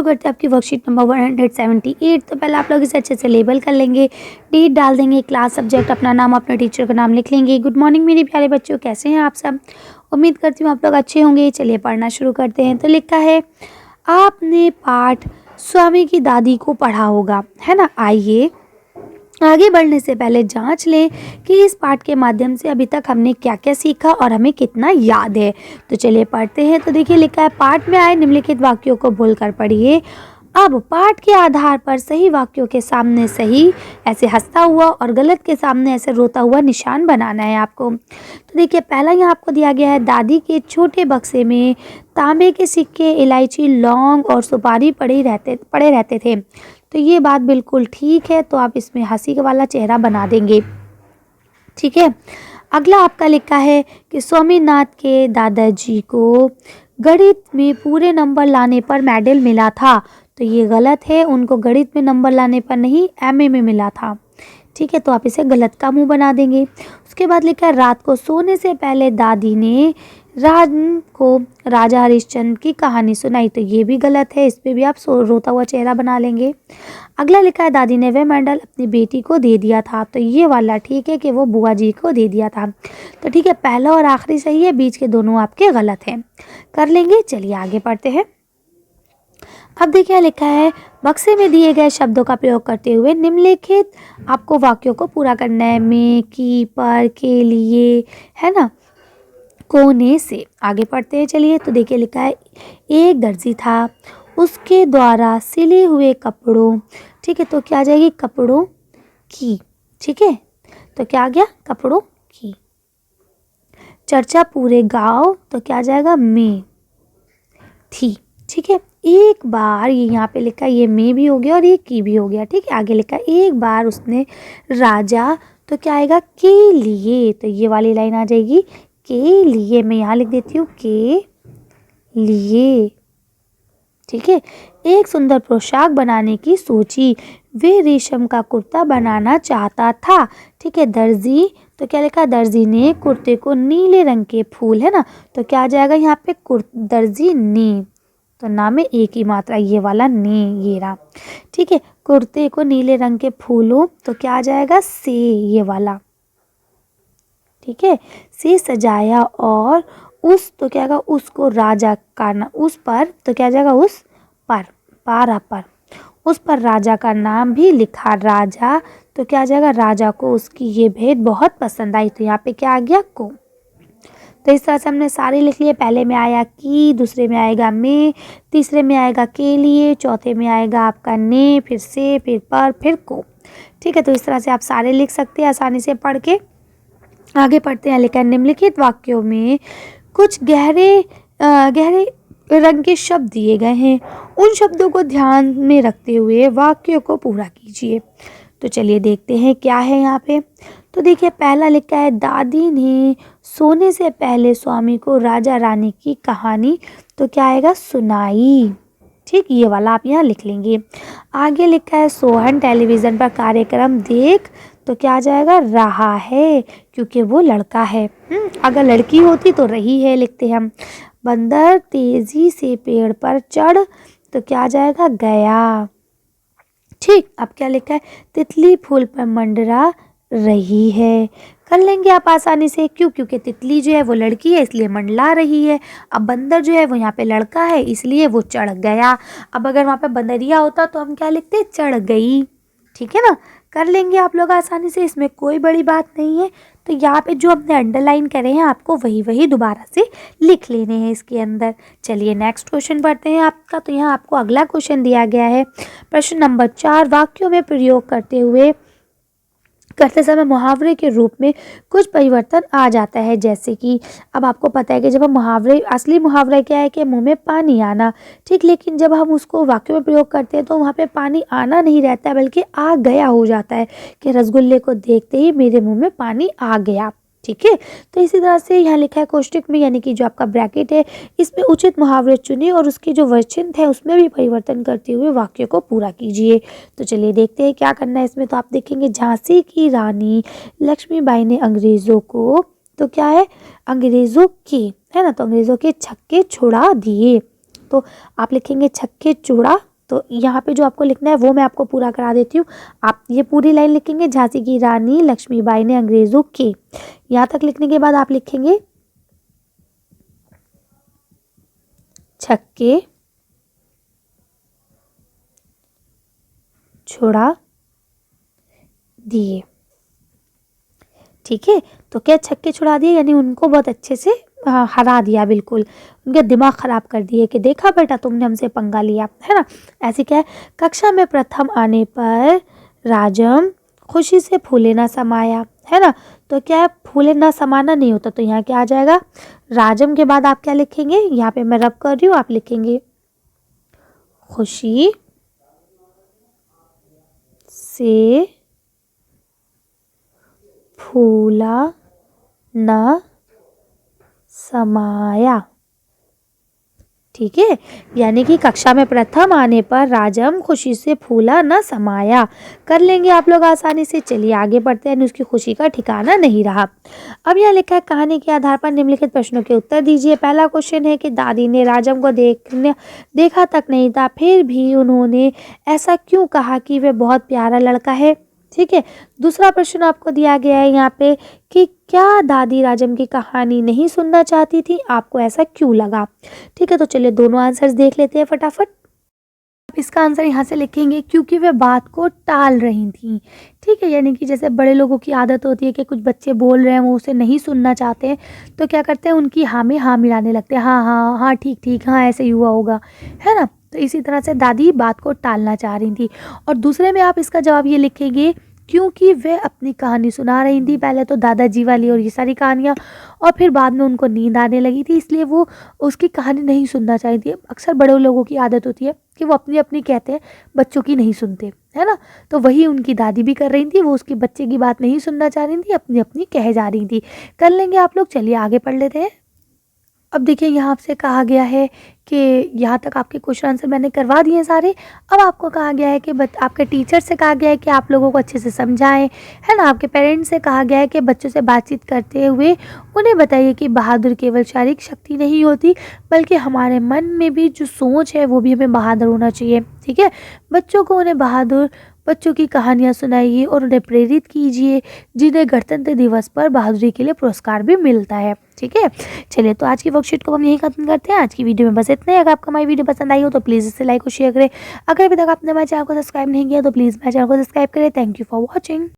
शुरू करते हैं आपकी वर्कशीट नंबर 178। तो पहले आप लोग इसे अच्छे से लेबल कर लेंगे, डेट डाल देंगे, क्लास, सब्जेक्ट, अपना नाम, अपने टीचर का नाम लिख लेंगे। गुड मॉर्निंग मेरे प्यारे बच्चों, कैसे हैं आप सब? उम्मीद करती हूँ आप लोग अच्छे होंगे। चलिए पढ़ना शुरू करते हैं। तो लिखा है, आपने पाठ स्वामी की दादी को पढ़ा होगा, है ना। आइए आगे बढ़ने से पहले जांच लें कि इस पाठ के माध्यम से अभी तक हमने क्या क्या सीखा और हमें कितना याद है। तो चलिए पढ़ते हैं। तो देखिए लिखा है, पाठ में आए निम्नलिखित वाक्यों को भूलकर पढ़िए। अब पाठ के आधार पर सही वाक्यों के सामने सही ऐसे हंसता हुआ और गलत के सामने ऐसे रोता हुआ निशान बनाना है आपको। तो देखिए पहला यहाँ आपको दिया गया है, दादी के छोटे बक्से में तांबे के सिक्के, इलायची, लौंग और सुपारी पड़े रहते थे। तो ये बात बिल्कुल ठीक है, तो आप इसमें हंसी वाला चेहरा बना देंगे। ठीक है। अगला आपका लिखा है कि स्वामीनाथ के दादाजी को गणित में पूरे नंबर लाने पर मेडल मिला था। तो ये गलत है, उनको गणित में नंबर लाने पर नहीं, एमए में मिला था। ठीक है, तो आप इसे गलत का मुंह बना देंगे। उसके बाद लिखा है, रात को सोने से पहले दादी ने राज को राजा हरिश्चंद्र की कहानी सुनाई। तो ये भी गलत है, इस पे भी आप रोता हुआ चेहरा बना लेंगे। अगला लिखा है, दादी ने वह मेडल अपनी बेटी को दे दिया था। तो ये वाला ठीक है कि वो बुआ जी को दे दिया था। तो ठीक है, पहला और आखिरी सही है, बीच के दोनों आपके गलत हैं। कर लेंगे। चलिए आगे पढ़ते हैं। अब देखिए लिखा है, बक्से में दिए गए शब्दों का प्रयोग करते हुए निम्नलिखित आपको वाक्यों को पूरा करना है। में, की, पर, के लिए, है ना, कोने से। आगे पढ़ते हैं। चलिए तो देखिए लिखा है, एक दर्जी था, उसके द्वारा सिले हुए कपड़ों। ठीक है, तो क्या आ जाएगी, कपड़ों की। ठीक है, तो क्या आ गया, कपड़ों की। चर्चा पूरे गांव, तो क्या आ जाएगा, में थी। ठीक है, एक बार ये यहाँ पे लिखा है, ये में भी हो गया और ये की भी हो गया। ठीक है, आगे लिखा है, एक बार उसने राजा, तो क्या आएगा, के लिए। तो ये वाली लाइन आ जाएगी, के लिए। मैं यहाँ लिख देती हूँ, के लिए। ठीक है, एक सुंदर पोशाक बनाने की सोची, वे रेशम का कुर्ता बनाना चाहता था। ठीक है, दर्जी, तो क्या लिखा, दर्जी ने कुर्ते को नीले रंग के फूल, है ना, तो क्या आ जाएगा यहाँ पे, दर्जी ने। तो ना में एक ही मात्रा, ये वाला ने, ये रहा। ठीक है, कुर्ते को नीले रंग के फूलों, तो क्या आ जाएगा, से, ये वाला। ठीक है, से सजाया और उस, तो क्या आएगा, उसको राजा का ना, उस पर, तो क्या आ जाएगा, उस पर, पारा पर, उस पर राजा का नाम भी लिखा, राजा। तो क्या आ जाएगा, राजा को उसकी ये भेंट बहुत पसंद आई। तो यहाँ पे क्या आ गया, को। तो इस तरह से हमने सारे लिख लिए। पहले में आया की, दूसरे में आएगा में, तीसरे में आएगा के लिए, चौथे में आएगा आपका ने, फिर से, फिर पर, फिर को। ठीक है, तो इस तरह से आप सारे लिख सकते हैं आसानी से पढ़ के। आगे पढ़ते हैं। लिखा, निम्नलिखित वाक्यों में कुछ गहरे रंग के शब्द दिए गए हैं, उन शब्दों को ध्यान में रखते हुए वाक्यों को पूरा कीजिए। तो चलिए देखते हैं क्या है यहाँ पे। तो देखिए पहला लिखा है, दादी ने सोने से पहले स्वामी को राजा रानी की कहानी, तो क्या आएगा, सुनाई। ठीक, ये वाला आप यहाँ लिख लेंगे। आगे लिखा है, सोहन टेलीविज़न पर कार्यक्रम देख, तो क्या आ जाएगा, रहा है, क्योंकि वो लड़का है। अगर लड़की होती तो रही है लिखते हम। बंदर तेजी से पेड़ पर चढ़, तो क्या आ जाएगा, गया। ठीक, अब क्या लिखा है, तितली फूल पर मंडरा रही है। कर लेंगे आप आसानी से, क्यों, क्योंकि तितली जो है वो लड़की है इसलिए मंडला रही है। अब बंदर जो है वो यहाँ पे लड़का है इसलिए वो चढ़ गया। अब अगर वहाँ पे बंदरिया होता तो हम क्या लिखते, चढ़ गई। ठीक है ना, कर लेंगे आप लोग आसानी से, इसमें कोई बड़ी बात नहीं है। तो यहाँ पे जो हमने अंडरलाइन करे हैं आपको वही दोबारा से लिख लेने हैं इसके अंदर। चलिए नेक्स्ट क्वेश्चन पढ़ते हैं आपका। तो यहाँ आपको अगला क्वेश्चन दिया गया है, प्रश्न नंबर 4, वाक्यों में प्रयोग करते समय मुहावरे के रूप में कुछ परिवर्तन आ जाता है। जैसे कि अब आपको पता है कि जब हम मुहावरे, असली मुहावरा क्या है कि मुंह में पानी आना। ठीक, लेकिन जब हम उसको वाक्य में प्रयोग करते हैं तो वहाँ पे पानी आना नहीं रहता है बल्कि आ गया हो जाता है, कि रसगुल्ले को देखते ही मेरे मुंह में पानी आ गया। ठीक है, तो इसी तरह से यहाँ लिखा है कोष्टक में, यानी कि जो आपका ब्रैकेट है इसमें उचित मुहावरे चुनिए और उसके जो वचन है उसमें भी परिवर्तन करते हुए वाक्य को पूरा कीजिए। तो चलिए देखते हैं क्या करना है इसमें। तो आप देखेंगे, झांसी की रानी लक्ष्मीबाई ने अंग्रेजों को, तो क्या है, अंग्रेजों के, है ना, तो अंग्रेजों के छक्के छुड़ा दिए। तो आप लिखेंगे छक्के छुड़ा तो यहाँ पे जो आपको लिखना है वो मैं आपको पूरा करा देती हूँ। आप ये पूरी लाइन लिखेंगे, झांसी की रानी लक्ष्मीबाई ने अंग्रेजों के, यहाँ तक लिखने के बाद आप लिखेंगे छक्के छुड़ा दिए। ठीक है, तो क्या छक्के छुड़ा दिए, यानी उनको बहुत अच्छे से हरा दिया, बिल्कुल उनके दिमाग खराब कर दिए कि देखा बेटा तुमने हमसे पंगा लिया, है ना। ऐसे क्या है, कक्षा में प्रथम आने पर राजम खुशी से फूले ना समाया, है ना। तो क्या है, फूले ना समाना नहीं होता, तो यहाँ क्या आ जाएगा, राजम के बाद आप क्या लिखेंगे, यहाँ पे मैं रब कर रही हूँ, आप लिखेंगे खुशी से फूला न समाया। ठीक है, यानी कि कक्षा में प्रथम आने पर राजम खुशी से फूला न समाया। कर लेंगे आप लोग आसानी से। चलिए आगे बढ़ते हैं, उसकी खुशी का ठिकाना नहीं रहा। अब यहाँ लिखा है, कहानी के आधार पर निम्नलिखित प्रश्नों के उत्तर दीजिए। पहला क्वेश्चन है कि दादी ने राजम को देखा तक नहीं था, फिर भी उन्होंने ऐसा क्यों कहा कि वह बहुत प्यारा लड़का है। ठीक है, दूसरा प्रश्न आपको दिया गया है यहाँ पे कि क्या दादी राजम की कहानी नहीं सुनना चाहती थी, आपको ऐसा क्यों लगा। ठीक है, तो चलिए दोनों आंसर्स देख लेते हैं फटाफट। आप इसका आंसर यहाँ से लिखेंगे क्योंकि वे बात को टाल रही थी। ठीक है, यानी कि जैसे बड़े लोगों की आदत होती है कि कुछ बच्चे बोल रहे हैं वो उसे नहीं सुनना चाहते हैं, तो क्या करते हैं, उनकी हाँ में हाँ मिलाने लगते हैं, हाँ हाँ हाँ ठीक ठीक, हाँ ऐसे ही हुआ होगा, है ना। तो इसी तरह से दादी बात को टालना चाह रही थी। और दूसरे में आप इसका जवाब ये लिखेंगे क्योंकि वे अपनी कहानी सुना रही थी, पहले तो दादाजी वाली और ये सारी कहानियाँ, और फिर बाद में उनको नींद आने लगी थी, इसलिए वो उसकी कहानी नहीं सुनना चाहती थी। अक्सर बड़े लोगों की आदत होती है कि वो अपनी अपनी कहते हैं, बच्चों की नहीं सुनते, है ना। तो वही उनकी दादी भी कर रही थी, वो उसकी बच्चे की बात नहीं सुनना चाह रही थी, अपनी अपनी कह जा रही थी। कर लेंगे आप लोग, चलिए आगे पढ़ लेते हैं। अब देखिए यहाँ आपसे कहा गया है कि यहाँ तक आपके क्वेश्चन आंसर मैंने करवा दिए सारे। अब आपको कहा गया है कि आपके टीचर से कहा गया है कि आप लोगों को अच्छे से समझाएं, है ना। आपके पेरेंट्स से कहा गया है कि बच्चों से बातचीत करते हुए उन्हें बताइए कि बहादुर केवल शारीरिक शक्ति नहीं होती, बल्कि हमारे मन में भी जो सोच है वो भी हमें बहादुर होना चाहिए। ठीक है, बच्चों को उन्हें बहादुर बच्चों की कहानियाँ सुनाइए और उन्हें प्रेरित कीजिए, जिन्हें गणतंत्र दिवस पर बहादुरी के लिए पुरस्कार भी मिलता है। ठीक है, चलिए तो आज की वर्कशीट को हम यहीं खत्म करते हैं। आज की वीडियो में बस इतना ही। अगर आपको हमारी वीडियो पसंद आई हो तो प्लीज़ इसे लाइक और शेयर करें। अगर अभी तक आपने हमारे चैनल को सब्सक्राइब नहीं किया तो प्लीज़ हमारे चैनल को सब्सक्राइब करें। Thank you for watching.